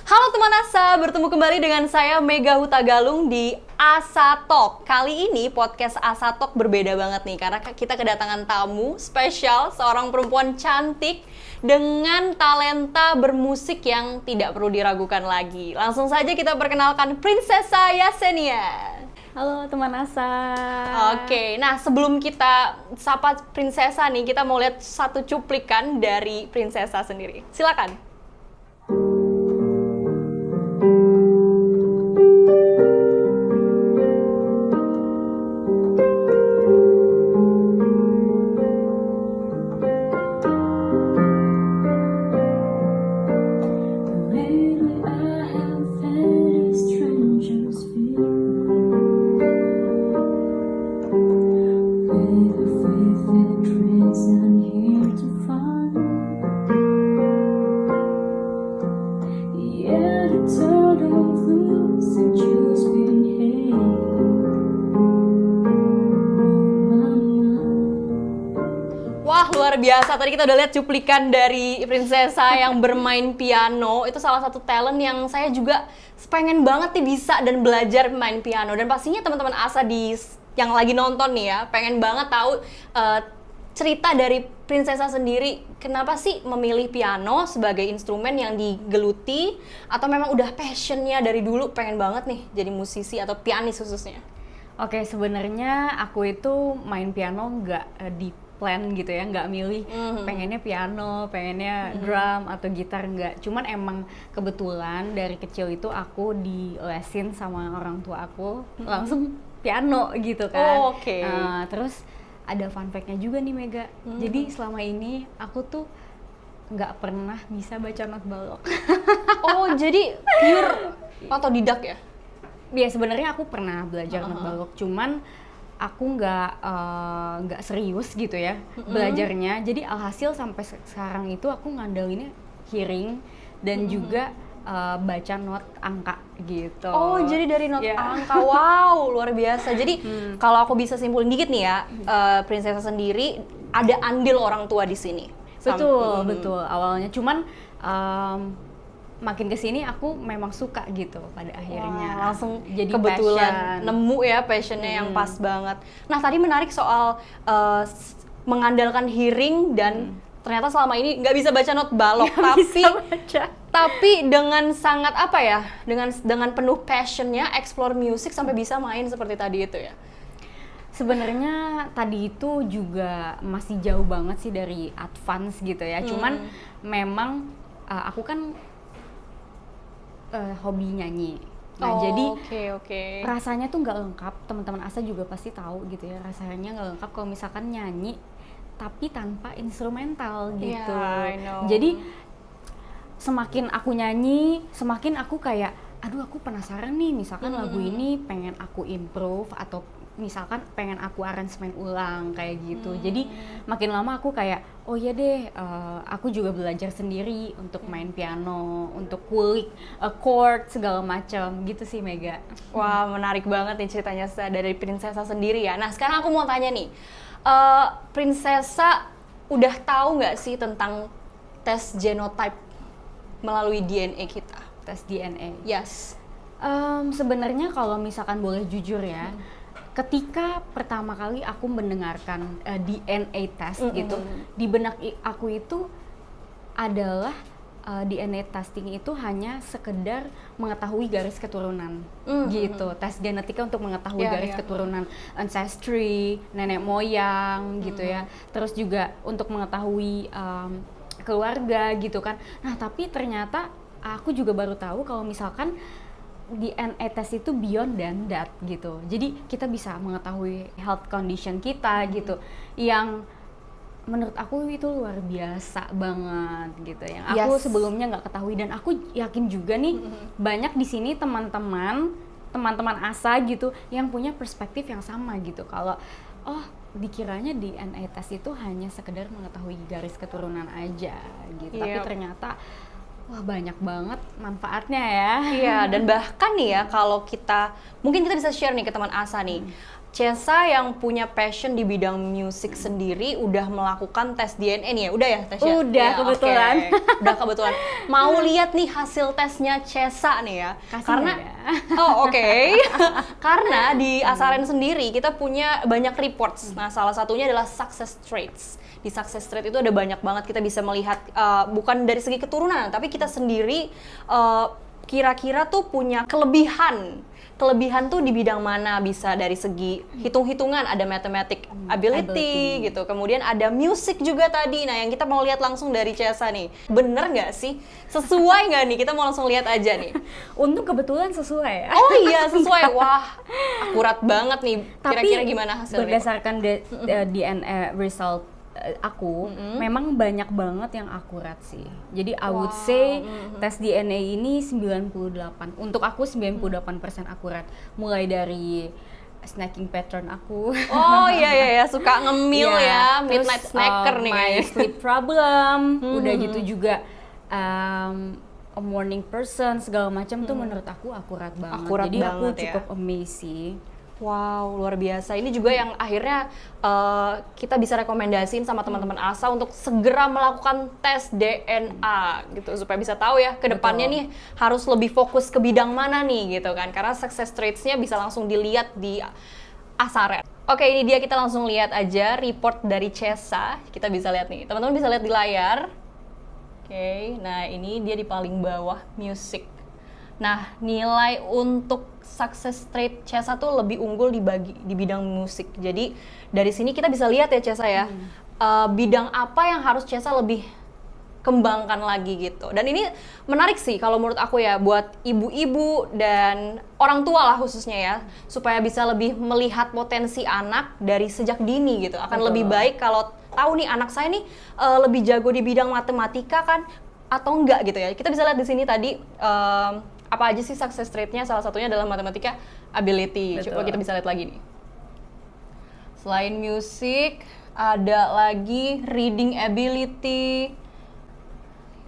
Halo teman Asa, bertemu kembali dengan saya Mega Huta Galung di Asa Talk. Kali ini podcast Asa Talk berbeda banget nih karena kita kedatangan tamu spesial, seorang perempuan cantik dengan talenta bermusik yang tidak perlu diragukan lagi. Langsung saja kita perkenalkan Prinsesa Yesenia. Halo teman Asa. Oke, nah sebelum kita sapa Prinsesa nih, kita mau lihat satu cuplikan dari Prinsesa sendiri. Silakan. Wah, luar biasa. Tadi kita udah lihat cuplikan dari Prinsesa yang bermain piano. Itu salah satu talent yang saya juga pengen banget nih bisa dan belajar main piano. Dan pastinya teman-teman Asa yang lagi nonton nih ya, pengen banget tahu cerita dari Prinsesa sendiri. Kenapa sih memilih piano sebagai instrumen yang digeluti? Atau memang udah passionnya dari dulu pengen banget nih jadi musisi atau pianis khususnya? Oke, sebenarnya aku itu main piano nggak di plan gitu ya, nggak milih pengennya piano, pengennya drum atau gitar, nggak. Cuman emang kebetulan dari kecil itu aku dilesin sama orang tua aku langsung piano gitu kan. Oh, oke. Terus ada fun fact-nya juga nih Mega. Jadi selama ini aku tuh nggak pernah bisa baca not balok. Oh, jadi pure otodidak ya? Ya sebenarnya aku pernah belajar not balok, cuman aku nggak serius gitu ya belajarnya. Jadi alhasil sampai sekarang itu aku ngandelinnya hearing dan juga baca not angka gitu. Oh, jadi dari not angka. Wow, luar biasa. Jadi kalau aku bisa simpulin dikit nih ya, Prinsesa sendiri ada andil orang tua di sini. Betul. Awalnya cuman makin kesini aku memang suka gitu pada akhirnya. Wah, langsung jadi kebetulan nemu ya passionnya yang pas banget. Nah, tadi menarik soal mengandalkan hearing dan ternyata selama ini nggak bisa baca not balok, tapi dengan sangat apa ya, dengan penuh passionnya explore music sampai bisa main seperti tadi itu ya. Sebenarnya tadi itu juga masih jauh banget sih dari advance gitu ya. Cuman memang aku kan hobi nyanyi. Nah, jadi rasanya tuh nggak lengkap. Teman-teman Asa juga pasti tahu gitu ya. Rasanya nggak lengkap kalau misalkan nyanyi tapi tanpa instrumental gitu. Yeah, I know. Jadi semakin aku nyanyi, semakin aku kayak, aduh aku penasaran nih. Misalkan lagu ini pengen aku improve atau misalkan pengen aku aransemen ulang kayak gitu. Jadi makin lama aku kayak, oh iya deh, aku juga belajar sendiri untuk main piano, untuk kulik chord segala macam gitu sih Mega. Wah, menarik banget nih ceritanya dari Prinsesa sendiri ya. Nah, sekarang aku mau tanya nih, Prinsesa udah tahu nggak sih tentang tes genotype melalui DNA kita? Tes DNA? Yes. Sebenarnya kalau misalkan boleh jujur ya, ketika pertama kali aku mendengarkan DNA test gitu, di benak aku itu adalah DNA testing itu hanya sekedar mengetahui garis keturunan gitu, tes genetika untuk mengetahui garis keturunan, ancestry, nenek moyang gitu ya, terus juga untuk mengetahui keluarga gitu kan. Nah tapi ternyata aku juga baru tahu kalau misalkan DNA test itu beyond than that gitu. Jadi kita bisa mengetahui health condition kita gitu, yang menurut aku itu luar biasa banget gitu, yang aku sebelumnya nggak ketahui. Dan aku yakin juga nih banyak di sini teman-teman Asa gitu yang punya perspektif yang sama gitu. Kalau dikiranya DNA test itu hanya sekedar mengetahui garis keturunan aja gitu, tapi ternyata wah banyak banget manfaatnya ya. Iya, dan bahkan nih ya kalau mungkin kita bisa share nih ke teman Asa nih, Chesa yang punya passion di bidang musik sendiri udah melakukan tes DNA nih ya? Udah ya tesnya? Udah, Ya, kebetulan. oke. Udah kebetulan. Mau lihat nih hasil tesnya Chesa nih ya? Kasih Karena nggak ya? Oh oke. Karena di Asaren sendiri kita punya banyak reports. Nah salah satunya adalah success traits. Di success trait itu ada banyak banget kita bisa melihat bukan dari segi keturunan, tapi kita sendiri kira-kira tuh punya kelebihan tuh di bidang mana, bisa dari segi hitung-hitungan, ada mathematic ability gitu, kemudian ada music juga tadi. Nah yang kita mau lihat langsung dari Chesa nih, bener nggak sih? Sesuai nggak nih? Kita mau langsung lihat aja nih. Untung kebetulan sesuai ya. Oh iya sesuai, wah akurat banget nih. Kira-kira gimana hasilnya? Berdasarkan DNA result aku, memang banyak banget yang akurat sih. Jadi I would say tes DNA ini 98. Untuk aku 98% akurat. Mulai dari snacking pattern aku. Oh iya suka ngemil ya, terus, midnight snacker nih my kayaknya. sleep problem, udah gitu juga a morning person, segala macam tuh menurut aku akurat banget. Akurat Jadi aku banget ya. cukup amazed sih. Wow, luar biasa. Ini juga yang akhirnya kita bisa rekomendasiin sama teman-teman ASA untuk segera melakukan tes DNA gitu, supaya bisa tahu ya ke depannya nih harus lebih fokus ke bidang mana nih gitu kan. Karena success traits-nya bisa langsung dilihat di Asaren. Oke, ini dia, kita langsung lihat aja report dari Chesa. Kita bisa lihat nih. Teman-teman bisa lihat di layar. Oke, nah ini dia di paling bawah, music. Nah, nilai untuk success trait Chesa tuh lebih unggul di bidang musik. Jadi dari sini kita bisa lihat ya Chesa ya, bidang apa yang harus Chesa lebih kembangkan lagi gitu. Dan ini menarik sih kalau menurut aku ya, buat ibu-ibu dan orang tua lah khususnya ya, supaya bisa lebih melihat potensi anak dari sejak dini gitu. Akan lebih baik kalau tahu nih anak saya nih lebih jago di bidang matematika kan atau enggak gitu ya. Kita bisa lihat di sini tadi apa aja sih success trait-nya, salah satunya adalah matematika ability. Coba kita bisa lihat lagi nih. Selain musik, ada lagi reading ability.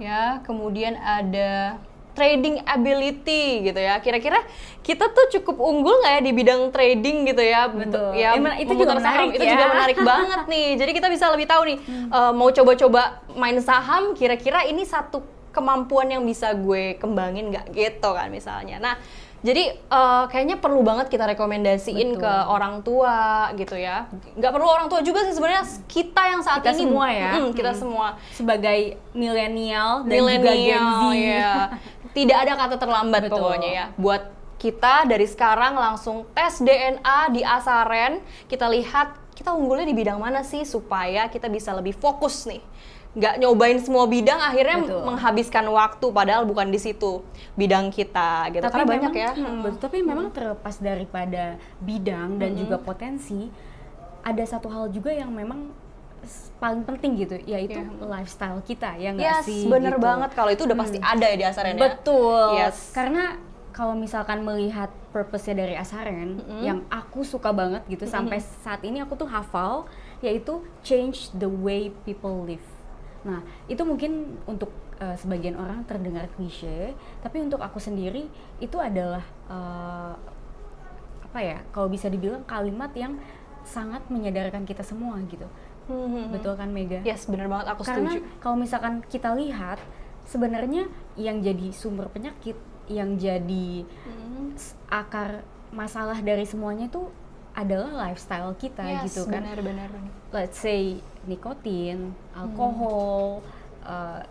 Ya, kemudian ada trading ability gitu ya. Kira-kira kita tuh cukup unggul nggak ya di bidang trading gitu ya? Betul. Ya, itu juga menarik Itu ya. juga menarik banget nih. Jadi kita bisa lebih tahu nih, mau coba-coba main saham, kira-kira ini satu kemampuan yang bisa gue kembangin nggak gitu kan misalnya. Nah, jadi kayaknya perlu banget kita rekomendasiin ke orang tua gitu ya. Nggak perlu orang tua juga sih sebenarnya, kita yang saat Kita ini semua ya. Kita semua Sebagai milenial dan juga Gen Z. ya. Tidak ada kata terlambat pokoknya ya. Buat kita dari sekarang langsung tes DNA di Asaren, kita lihat kita unggulnya di bidang mana sih supaya kita bisa lebih fokus nih. Nggak nyobain semua bidang, akhirnya menghabiskan waktu padahal bukan di situ bidang kita gitu. Tapi Karena memang, banyak ya. Tapi memang terlepas daripada bidang dan juga potensi, ada satu hal juga yang memang paling penting gitu, yaitu lifestyle kita, ya nggak sih? Bener gitu. banget, kalau itu udah pasti ada ya di Asaren ya. Betul. Yes. Karena kalau misalkan melihat purpose-nya dari Asaren, yang aku suka banget gitu, sampai saat ini aku tuh hafal, yaitu change the way people live. Nah, itu mungkin untuk sebagian orang terdengar klise, tapi untuk aku sendiri itu adalah apa ya? Kalau bisa dibilang kalimat yang sangat menyadarkan kita semua gitu. Betul kan Mega? Yes, bener banget, aku Karena setuju. kalau misalkan kita lihat, sebenarnya yang jadi sumber penyakit, yang jadi akar masalah dari semuanya itu adalah lifestyle kita gitu kan. Benar. Let's say nikotin, alkohol,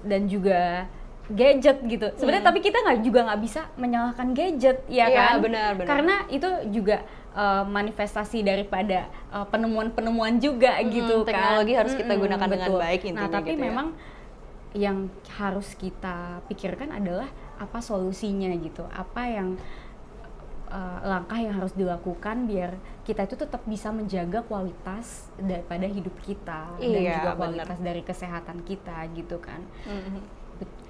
dan juga gadget gitu. Sebenarnya tapi kita nggak bisa menyalahkan gadget, ya kan? Benar. Karena itu juga manifestasi daripada penemuan-penemuan juga gitu kan. Teknologi harus kita gunakan dengan baik intinya. Nah, tapi gitu memang yang harus kita pikirkan adalah apa solusinya gitu. Apa yang langkah yang harus dilakukan biar kita itu tetap bisa menjaga kualitas daripada hidup kita dan juga kualitas dari kesehatan kita gitu kan.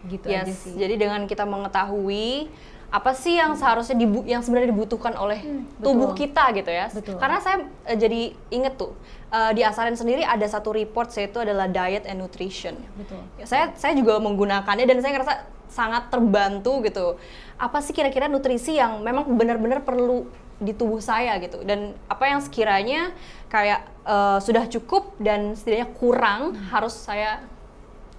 Gitu aja sih. Jadi dengan kita mengetahui apa sih yang seharusnya yang sebenarnya dibutuhkan oleh tubuh kita gitu ya. Karena saya jadi inget tuh di Asaren sendiri ada satu report, yaitu adalah diet and nutrition. Saya juga menggunakannya dan saya ngerasa sangat terbantu gitu. Apa sih kira-kira nutrisi yang memang benar-benar perlu di tubuh saya gitu, dan apa yang sekiranya kayak sudah cukup dan setidaknya kurang harus saya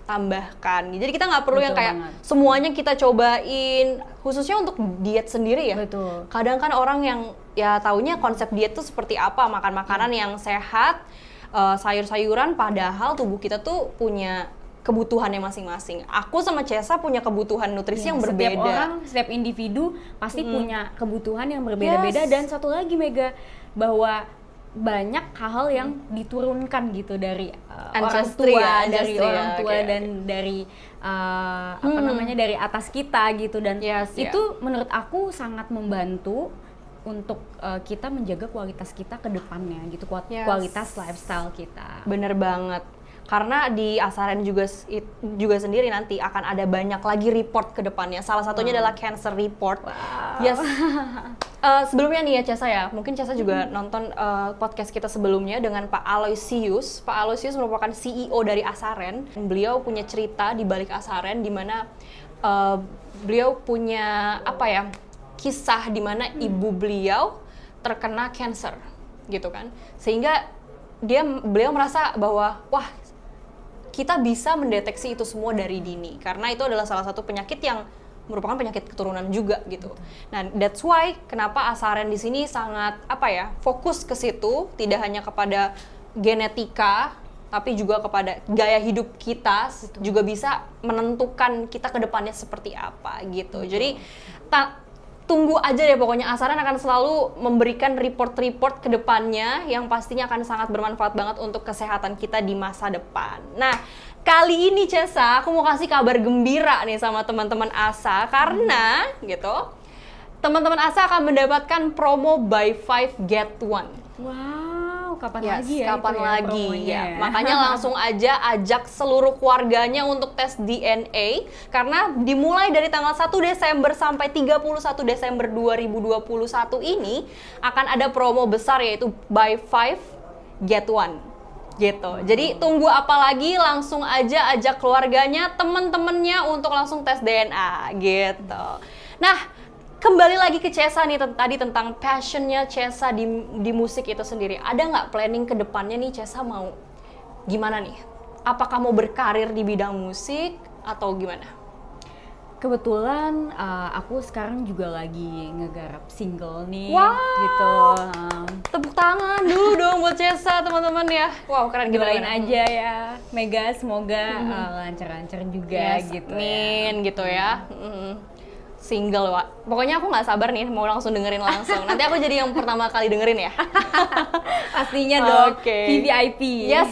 tambahkan. Jadi kita nggak perlu Betul yang kayak banget. semuanya kita cobain, khususnya untuk diet sendiri ya. Betul. Kadang kan orang yang ya taunya konsep diet tuh seperti apa, makan makanan yang sehat, sayur-sayuran, padahal tubuh kita tuh punya kebutuhannya masing-masing. Aku sama Cesa punya kebutuhan nutrisi yang berbeda. Setiap orang, setiap individu pasti punya kebutuhan yang berbeda-beda. Yes. Dan satu lagi Mega, bahwa banyak hal-hal yang diturunkan gitu dari orang Ancestry tua, ya, dari ancestry orang ya, tua oke, dan dari apa namanya, dari atas kita gitu. Dan Yes, itu menurut aku sangat membantu untuk kita menjaga kualitas kita ke depannya gitu, Yes. kualitas lifestyle kita. Bener banget. Karena di Asaren juga sendiri nanti akan ada banyak lagi report ke depannya. Salah satunya adalah cancer report. Yes. Sebelumnya nih ya Cesa ya, mungkin Cesa juga nonton podcast kita sebelumnya dengan Pak Aloysius. Pak Aloysius merupakan CEO dari Asaren. Beliau punya cerita di balik Asaren, di mana beliau punya apa ya, kisah di mana ibu beliau terkena cancer gitu kan. Sehingga beliau merasa bahwa wah, kita bisa mendeteksi itu semua dari dini, karena itu adalah salah satu penyakit yang merupakan penyakit keturunan juga gitu. Nah, that's why kenapa Asaren di sini sangat apa ya, fokus ke situ, tidak hanya kepada genetika, tapi juga kepada gaya hidup kita. Betul. Juga bisa menentukan kita ke depannya seperti apa gitu. Betul. Jadi tunggu aja deh, pokoknya Asaren akan selalu memberikan report-report ke depannya yang pastinya akan sangat bermanfaat banget untuk kesehatan kita di masa depan. Nah, kali ini Cesa, aku mau kasih kabar gembira nih sama teman-teman Asa, karena gitu, teman-teman Asa akan mendapatkan promo buy 5 get 1. Wow, kapan lagi ya? Kapan itu lagi promonya ya? Makanya langsung aja ajak seluruh keluarganya untuk tes DNA, karena dimulai dari tanggal 1 Desember sampai 31 Desember 2021 ini akan ada promo besar, yaitu buy 5 get 1 gitu. Jadi tunggu apa lagi, langsung aja ajak keluarganya, temen-temennya untuk langsung tes DNA gitu. Nah, kembali lagi ke Cesa nih, tadi tentang passionnya Cesa di musik itu sendiri. Ada nggak planning ke depannya nih Cesa mau gimana nih? Apakah mau berkarir di bidang musik atau gimana? Kebetulan aku sekarang juga lagi ngegarap single nih. Wow. Gitu. Tepuk tangan dulu dong buat Cesa, teman-teman ya. Wow, keren. Doain aja ya Mega, semoga lancar-lancar juga gitu. Amin gitu ya. Single, Wak. Pokoknya aku nggak sabar nih mau langsung dengerin langsung. Nanti aku jadi yang pertama kali dengerin ya. Pastinya dong. Okay. VVIP. Yes,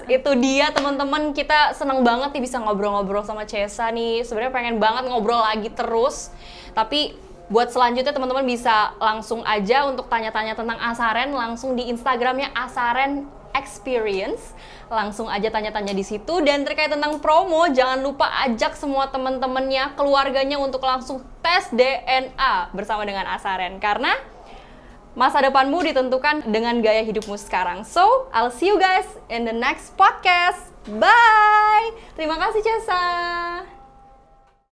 itu dia teman-teman. Kita senang banget nih bisa ngobrol-ngobrol sama Cesa nih. Sebenarnya pengen banget ngobrol lagi terus. Tapi buat selanjutnya teman-teman bisa langsung aja untuk tanya-tanya tentang Asaren langsung di Instagramnya Asaren Experience. Langsung aja tanya-tanya di situ. Dan terkait tentang promo, jangan lupa ajak semua teman-temannya, keluarganya untuk langsung tes DNA bersama dengan Asaren, karena masa depanmu ditentukan dengan gaya hidupmu sekarang. So, I'll see you guys in the next podcast. Bye! Terima kasih Cesa!